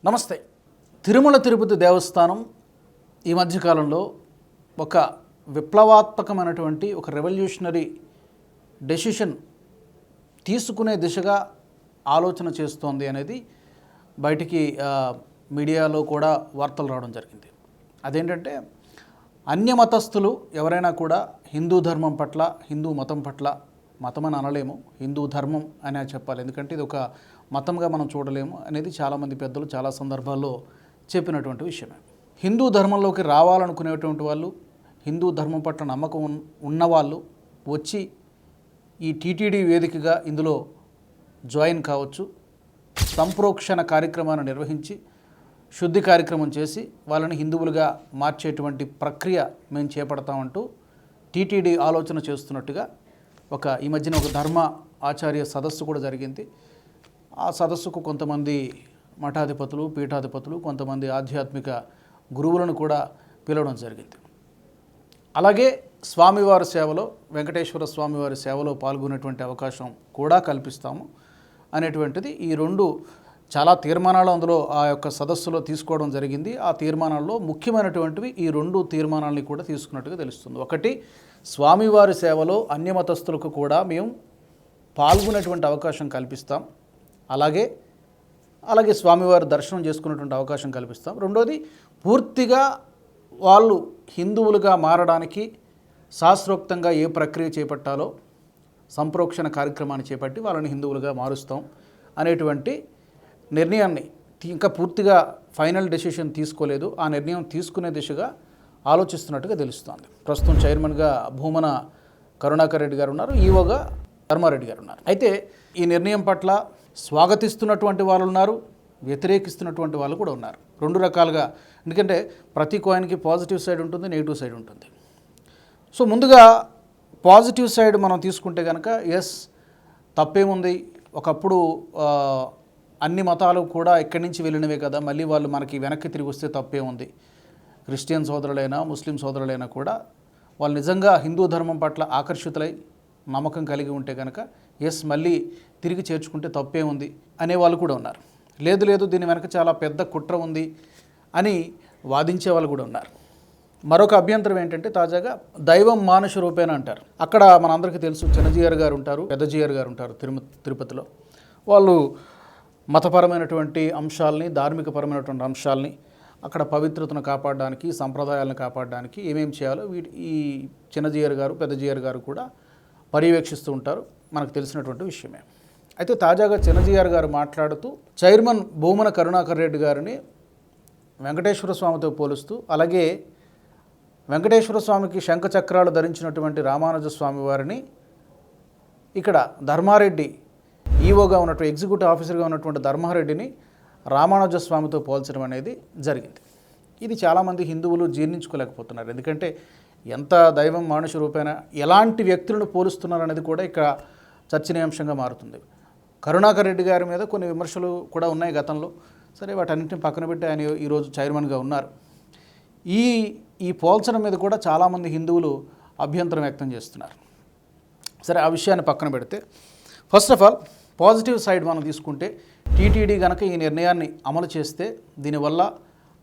నమస్తే. తిరుమల తిరుపతి దేవస్థానం ఈ మధ్యకాలంలో ఒక విప్లవాత్మకమైనటువంటి ఒక రెవల్యూషనరీ డెసిషన్ తీసుకునే దిశగా ఆలోచన చేస్తోంది అనేది బయటికి మీడియాలో కూడా వార్తలు రావడం జరిగింది. అదేంటంటే అన్య మతస్థులు ఎవరైనా కూడా హిందూ ధర్మం పట్ల, హిందూ మతం పట్ల, మతం అని అనలేము, హిందూ ధర్మం అనే చెప్పాలి, ఎందుకంటే ఇది ఒక మతంగా మనం చూడలేము అనేది చాలామంది పెద్దలు చాలా సందర్భాల్లో చెప్పినటువంటి విషయమే. హిందూ ధర్మంలోకి రావాలనుకునేటువంటి వాళ్ళు, హిందూ ధర్మం పట్ల నమ్మకం ఉన్నవాళ్ళు వచ్చి ఈ టీటీడీ వేదికగా ఇందులో జాయిన్ కావచ్చు. సంప్రోక్షణ కార్యక్రమాన్ని నిర్వహించి శుద్ధి కార్యక్రమం చేసి వాళ్ళని హిందువులుగా మార్చేటువంటి ప్రక్రియ మేము చేపడతామంటూ టీటీడీ ఆలోచన చేస్తున్నట్టుగా ఈ మధ్యన ఒక ధర్మ ఆచార్య సదస్సు కూడా జరిగింది. ఆ సదస్సుకు కొంతమంది మఠాధిపతులు, పీఠాధిపతులు, కొంతమంది ఆధ్యాత్మిక గురువులను కూడా పిలవడం జరిగింది. అలాగే స్వామివారి సేవలో, వెంకటేశ్వర స్వామివారి సేవలో పాల్గొనేటువంటి అవకాశం కూడా కల్పిస్తాము అనేటువంటిది ఈ రెండు చాలా తీర్మానాలు అందులో ఆ యొక్క సదస్సులో తీసుకోవడం జరిగింది. ఆ తీర్మానాల్లో ముఖ్యమైనటువంటివి ఈ రెండు తీర్మానాలని కూడా తీసుకున్నట్టుగా తెలుస్తుంది. ఒకటి, స్వామివారి సేవలో అన్యమతస్థులకు కూడా మేము పాల్గొనేటువంటి అవకాశం కల్పిస్తాం, అలాగే స్వామివారి దర్శనం చేసుకునేటువంటి అవకాశం కల్పిస్తాం. రెండోది, పూర్తిగా వాళ్ళు హిందువులుగా మారడానికి శాస్త్రోక్తంగా ఏ ప్రక్రియ చేపట్టాలో సంప్రోక్షణ కార్యక్రమాన్ని చేపట్టి వాళ్ళని హిందువులుగా మారుస్తాం అనేటువంటి నిర్ణయాన్ని ఇంకా పూర్తిగా ఫైనల్ డెసిషన్ తీసుకోలేదు. ఆ నిర్ణయం తీసుకునే దిశగా ఆలోచిస్తున్నట్టుగా తెలుస్తోంది. ప్రస్తుతం చైర్మన్గా భూమన కరుణాకర్ రెడ్డి గారు ఉన్నారు, ఈవోగా ధర్మారెడ్డి గారు ఉన్నారు. అయితే ఈ నిర్ణయం పట్ల స్వాగతిస్తున్నటువంటి వాళ్ళు ఉన్నారు, వ్యతిరేకిస్తున్నటువంటి వాళ్ళు కూడా ఉన్నారు. రెండు రకాలుగా, ఎందుకంటే ప్రతి కాయిన్కి పాజిటివ్ సైడ్ ఉంటుంది, నెగిటివ్ సైడ్ ఉంటుంది. సో ముందుగా పాజిటివ్ సైడ్ మనం తీసుకుంటే కనుక ఎస్, తప్పేముంది, ఒకప్పుడు అన్ని మతాలు కూడా ఇక్కడి నుంచి వెళ్ళినవే కదా, మళ్ళీ వాళ్ళు మనకి వెనక్కి తిరిగి వస్తే తప్పే ఉంది. క్రిస్టియన్ సోదరులైనా, ముస్లిం సోదరులైనా కూడా వాళ్ళు నిజంగా హిందూ ధర్మం పట్ల ఆకర్షితులై నమ్మకం కలిగి ఉంటే కనుక ఎస్, మళ్ళీ తిరిగి చేర్చుకుంటే తప్పే ఉంది అనేవాళ్ళు కూడా ఉన్నారు. లేదు దీని వెనక చాలా పెద్ద కుట్ర ఉంది అని వాదించే వాళ్ళు కూడా ఉన్నారు. మరొక అభ్యంతరం ఏంటంటే తాజాగా దైవం మానుష రూపేణ అంటారు. అక్కడ మనందరికీ తెలుసు, చిన్నజీఆర్ గారు ఉంటారు, పెద్దజీఆర్ గారు ఉంటారు తిరుపతిలో. వాళ్ళు మతపరమైనటువంటి అంశాలని, ధార్మికపరమైనటువంటి అంశాలని, అక్కడ పవిత్రతను కాపాడడానికి, సంప్రదాయాలను కాపాడడానికి ఏమేమి చేయాలో ఈ చిన్నజీఆర్ గారు, పెద్దజీఆర్ గారు కూడా పర్యవేక్షిస్తూ ఉంటారు, మనకు తెలిసినటువంటి విషయమే. అయితే తాజాగా చిన్నజీఆర్ గారు మాట్లాడుతూ చైర్మన్ భూమన కరుణాకర్ రెడ్డి గారిని వెంకటేశ్వర స్వామితో పోలుస్తూ, అలాగే వెంకటేశ్వర స్వామికి శంఖచక్రాలు ధరించినటువంటి రామానుజ స్వామి వారిని ఇక్కడ ధర్మారెడ్డి ఈవోగా ఉన్నటువంటి, ఎగ్జిక్యూటివ్ ఆఫీసర్గా ఉన్నటువంటి ధర్మారెడ్డిని రామానుజ స్వామితో పోల్చడం అనేది జరిగింది. ఇది చాలామంది హిందువులు జీర్ణించుకోలేకపోతున్నారు. ఎందుకంటే ఎంత దైవం మానుష రూపేణ, ఎలాంటి వ్యక్తులను పోలుస్తున్నారు అనేది కూడా ఇక్కడ చర్చనీయాంశంగా మారుతుంది. కరుణాకర్ రెడ్డి గారి మీద కొన్ని విమర్శలు కూడా ఉన్నాయి గతంలో. సరే, వాటన్నింటిని పక్కన పెట్టి ఆయన ఈరోజు చైర్మన్గా ఉన్నారు. ఈ పోల్చడం మీద కూడా చాలామంది హిందువులు అభ్యంతరం వ్యక్తం చేస్తున్నారు. సరే, ఆ విషయాన్ని పక్కన పెడితే, first of all positive side మనం తీసుకుంటే, టీటీడీ కనుక ఈ నిర్ణయాన్ని అమలు చేస్తే దీనివల్ల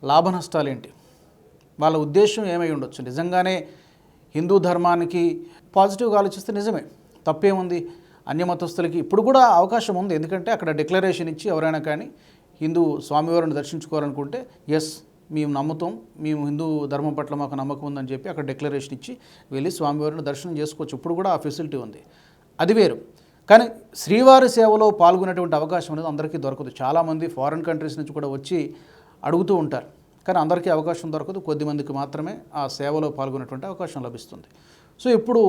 లాభ నష్టాలు ఏంటి, వాళ్ళ ఉద్దేశం ఏమై ఉండొచ్చు. నిజంగానే హిందూ ధర్మానికి పాజిటివ్గా ఆలోచిస్తే నిజమే, తప్పేముంది, అన్యమతస్థులకి ఇప్పుడు కూడా అవకాశం ఉంది. ఎందుకంటే అక్కడ డిక్లరేషన్ ఇచ్చి ఎవరైనా కానీ హిందూ స్వామివారిని దర్శించుకోవాలనుకుంటే ఎస్, మేము నమ్ముతాం, మేము హిందూ ధర్మం పట్ల మాకు నమ్మకం ఉందని చెప్పి అక్కడ డిక్లరేషన్ ఇచ్చి వెళ్ళి స్వామివారిని దర్శనం చేసుకోవచ్చు. ఇప్పుడు కూడా ఆ ఫెసిలిటీ ఉంది, అది వేరు. కానీ శ్రీవారి సేవలో పాల్గొనేటువంటి అవకాశం అనేది అందరికీ దొరకదు. చాలామంది ఫారిన్ కంట్రీస్ నుంచి కూడా వచ్చి అడుగుతూ ఉంటారు, కానీ అందరికీ అవకాశం దొరకదు. కొద్దిమందికి మాత్రమే ఆ సేవలో పాల్గొనేటువంటి అవకాశం లభిస్తుంది. సో ఇప్పుడు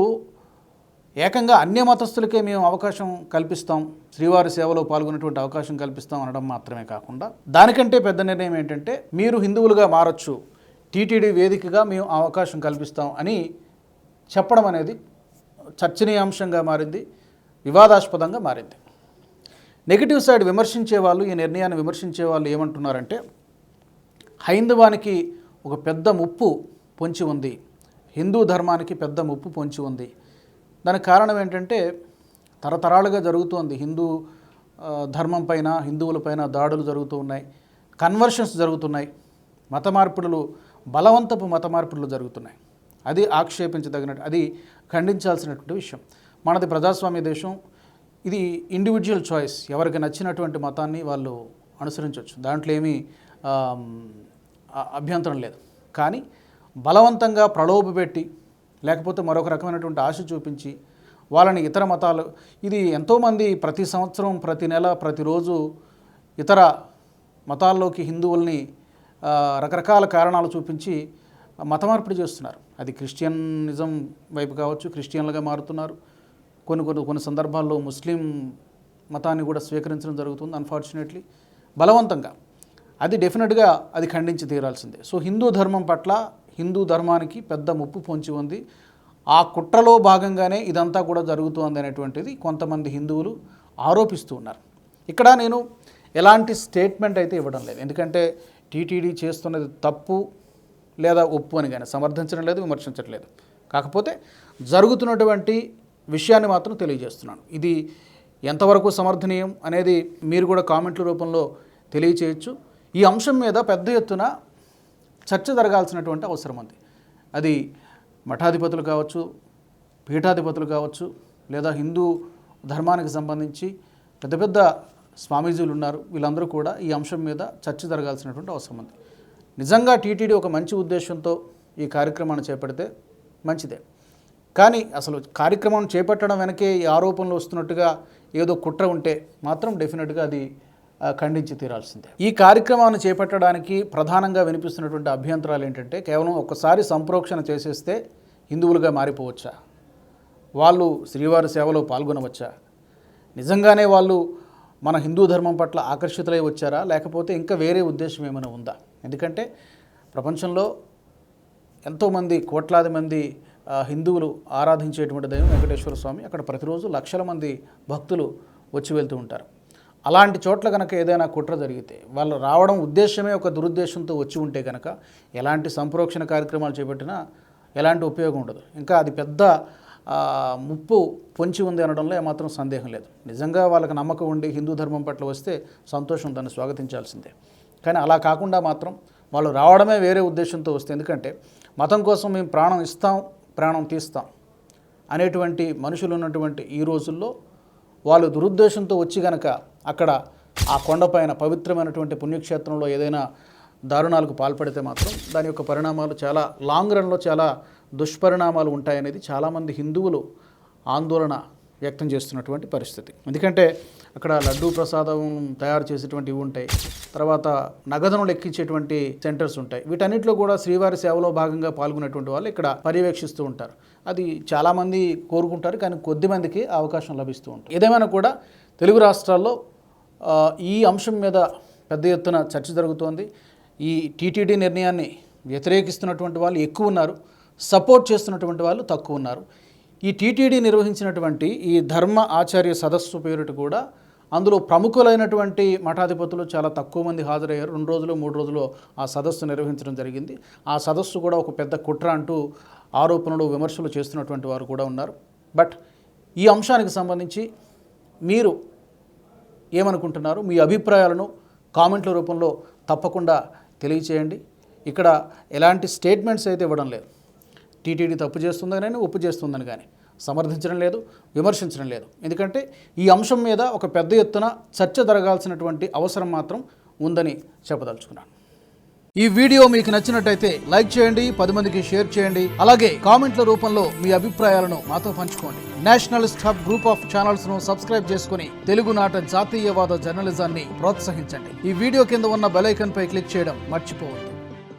ఏకంగా అన్య మతస్థులకే మేము అవకాశం కల్పిస్తాం, శ్రీవారి సేవలో పాల్గొనేటువంటి అవకాశం కల్పిస్తాం అనడం మాత్రమే కాకుండా, దానికంటే పెద్ద నిర్ణయం ఏంటంటే మీరు హిందువులుగా మారచ్చు, టీటీడీ వేదికగా మేము అవకాశం కల్పిస్తాం అని చెప్పడం అనేది చర్చనీయాంశంగా మారింది, వివాదాస్పదంగా మారింది. నెగిటివ్ సైడ్ విమర్శించే వాళ్ళు, ఈ నిర్ణయాన్ని విమర్శించే వాళ్ళు ఏమంటున్నారంటే, హైందవానికి ఒక పెద్ద ముప్పు పొంచి ఉంది, హిందూ ధర్మానికి పెద్ద ముప్పు పొంచి ఉంది. దానికి కారణం ఏంటంటే తరతరాలుగా జరుగుతోంది హిందూ ధర్మం పైన, హిందువులపైన దాడులు జరుగుతూ ఉన్నాయి. కన్వర్షన్స్ జరుగుతున్నాయి, మత మార్పిడులు, బలవంతపు మత మార్పిడులు జరుగుతున్నాయి. అది ఆక్షేపించదగినట్టు, అది ఖండించాల్సినటువంటి విషయం. మనది ప్రజాస్వామ్య దేశం. ఇది ఇండివిజువల్ చాయిస్. ఎవరికి నచ్చినటువంటి మతాన్ని వాళ్ళు అనుసరించవచ్చు, దాంట్లో ఏమీ అభ్యంతరం లేదు. కానీ బలవంతంగా ప్రలోభపెట్టి లేకపోతే మరొక రకమైనటువంటి ఆశ చూపించి వాళ్ళని ఇతర మతాలు, ఇది ఎంతోమంది ప్రతి సంవత్సరం, ప్రతి నెల, ప్రతిరోజు ఇతర మతాల్లోకి హిందువుల్ని రకరకాల కారణాలు చూపించి మత మార్పిడి చేస్తున్నారు. అది క్రిస్టియనిజం వైపు కావచ్చు, క్రిస్టియన్లుగా మారుతున్నారు. కొన్ని సందర్భాల్లో ముస్లిం మతాన్ని కూడా స్వీకరించడం జరుగుతుంది అన్ఫార్చునేట్లీ, బలవంతంగా. అది డెఫినెట్గా అది ఖండించి తీరాల్సిందే. సో హిందూ ధర్మం పట్ల, హిందూ ధర్మానికి పెద్ద ముప్పు పొంచి ఉంది. ఆ కుట్రలో భాగంగానే ఇదంతా కూడా జరుగుతుంది అనేటువంటిది కొంతమంది హిందువులు ఆరోపిస్తూ ఉన్నారు. ఇక్కడ నేను ఎలాంటి స్టేట్మెంట్ అయితే ఇవ్వడం లేదు, ఎందుకంటే టీటీడీ చేస్తున్నది తప్పు లేదా ఒప్పు అని కానీ సమర్థించడం లేదు, విమర్శించడం లేదు. కాకపోతే జరుగుతున్నటువంటి విషయాన్ని మాత్రం తెలియజేస్తున్నాను. ఇది ఎంతవరకు సమర్థనీయం అనేది మీరు కూడా కామెంట్ల రూపంలో తెలియచేయచ్చు. ఈ అంశం మీద పెద్ద ఎత్తున చర్చ జరగాల్సినటువంటి అవసరం ఉంది. అది మఠాధిపతులు కావచ్చు, పీఠాధిపతులు కావచ్చు, లేదా హిందూ ధర్మానికి సంబంధించి పెద్ద పెద్ద స్వామీజీలు ఉన్నారు. వీళ్ళందరూ కూడా ఈ అంశం మీద చర్చ జరగాల్సినటువంటి అవసరం ఉంది. నిజంగా టీటీడీ ఒక మంచి ఉద్దేశంతో ఈ కార్యక్రమాన్ని చేపడితే మంచిదే. కానీ అసలు కార్యక్రమం చేపట్టడం వెనకే ఈ ఆరోపణలు వస్తున్నట్టుగా ఏదో కుట్ర ఉంటే మాత్రం డెఫినెట్గా అది ఖండించి తీరాల్సిందే. ఈ కార్యక్రమాన్ని చేపట్టడానికి ప్రధానంగా వినిపిస్తున్నటువంటి అభ్యంతరాలు ఏంటంటే, కేవలం ఒక్కసారి సంప్రోక్షణ చేసేస్తే హిందువులుగా మారిపోవచ్చా, వాళ్ళు శ్రీవారి సేవలో పాల్గొనవచ్చా, నిజంగానే వాళ్ళు మన హిందూ ధర్మం పట్ల ఆకర్షితులై వచ్చారా, లేకపోతే ఇంకా వేరే ఉద్దేశం ఏమైనా ఉందా? ఎందుకంటే ప్రపంచంలో ఎంతోమంది, కోట్లాది మంది హిందువులు ఆరాధించేటువంటి దైవం వెంకటేశ్వర స్వామి. అక్కడ ప్రతిరోజు లక్షల మంది భక్తులు వచ్చి వెళ్తూ ఉంటారు. అలాంటి చోట్ల కనుక ఏదైనా కుట్ర జరిగితే, వాళ్ళు రావడం ఉద్దేశమే ఒక దురుద్దేశంతో వచ్చి ఉంటే కనుక ఎలాంటి సంప్రోక్షణ కార్యక్రమాలు చేపట్టినా ఎలాంటి ఉపయోగం ఉండదు. ఇంకా అది పెద్ద ముప్పు పొంచి ఉంది అనడంలో ఏమాత్రం సందేహం లేదు. నిజంగా వాళ్ళకి నమ్మకం ఉండి హిందూ ధర్మం పట్ల వస్తే సంతోషం, దాన్ని స్వాగతించాల్సిందే. కానీ అలా కాకుండా మాత్రం వాళ్ళు రావడమే వేరే ఉద్దేశంతో వస్తే, ఎందుకంటే మతం కోసం మేము ప్రాణం ఇస్తాం, ప్రాణం తీస్తాం అనేటువంటి మనుషులు ఉన్నటువంటి ఈ రోజుల్లో వాళ్ళు దురుద్దేశంతో వచ్చి కనుక అక్కడ ఆ కొండపైన పవిత్రమైనటువంటి పుణ్యక్షేత్రంలో ఏదైనా దారుణాలకు పాల్పడితే మాత్రం దాని యొక్క పరిణామాలు చాలా లాంగ్ రన్లో చాలా దుష్పరిణామాలు ఉంటాయనేది చాలామంది హిందువులు ఆందోళన వ్యక్తం చేస్తున్నటువంటి పరిస్థితి. ఎందుకంటే అక్కడ లడ్డూ ప్రసాదం తయారు చేసేటువంటివి ఉంటాయి, తర్వాత నగదును లెక్కించేటువంటి సెంటర్స్ ఉంటాయి. వీటన్నిటిలో కూడా శ్రీవారి సేవలో భాగంగా పాల్గొనేటువంటి వాళ్ళు ఇక్కడ పర్యవేక్షిస్తూ ఉంటారు. అది చాలామంది కోరుకుంటారు, కానీ కొద్ది మందికి అవకాశం లభిస్తూ ఉంటుంది. ఏదేమైనా కూడా తెలుగు రాష్ట్రాల్లో ఈ అంశం మీద పెద్ద ఎత్తున చర్చ జరుగుతోంది. ఈ టీటీడీ నిర్ణయాన్ని వ్యతిరేకిస్తున్నటువంటి వాళ్ళు ఎక్కువ ఉన్నారు, సపోర్ట్ చేస్తున్నటువంటి వాళ్ళు తక్కువ ఉన్నారు. ఈ టీటీడీ నిర్వహించినటువంటి ఈ ధర్మ ఆచార్య సదస్సు పేరిట కూడా అందులో ప్రముఖులైనటువంటి మఠాధిపతులు చాలా తక్కువ మంది హాజరయ్యారు. 2 రోజులు 3 రోజులు ఆ సదస్సు నిర్వహించడం జరిగింది. ఆ సదస్సు కూడా ఒక పెద్ద కుట్ర అంటూ ఆరోపణలు, విమర్శలు చేస్తున్నటువంటి వారు కూడా ఉన్నారు. బట్ ఈ అంశానికి సంబంధించి మీరు ఏమనుకుంటున్నారు? మీ అభిప్రాయాలను కామెంట్ల రూపంలో తప్పకుండా తెలియచేయండి. ఇక్కడ ఎలాంటి స్టేట్మెంట్స్ అయితే ఇవ్వడం లేదు. టీటీడీ తప్పు చేస్తుందని కానీ, ఒప్పు చేస్తుందని కానీ సమర్థించడం లేదు, విమర్శించడం లేదు. ఎందుకంటే ఈ అంశం మీద ఒక పెద్ద ఎత్తున చర్చ జరగాల్సినటువంటి అవసరం మాత్రం ఉందని చెప్పదలుచుకున్నాను. ఈ వీడియో మీకు నచ్చినట్టయితే లైక్ చేయండి, 10 మందికి షేర్ చేయండి. అలాగే కామెంట్ల రూపంలో మీ అభిప్రాయాలను మాతో పంచుకోండి. Nationalist hub group of channels ను సబ్స్క్రైబ్ చేసుకుని తెలుగునాట జాతీయవాద జర్నలిజాన్ని ప్రోత్సహించండి. ఈ వీడియో కింద ఉన్న బెల్ ఐకాన్ పై క్లిక్ చేయడం మర్చిపోవద్దు.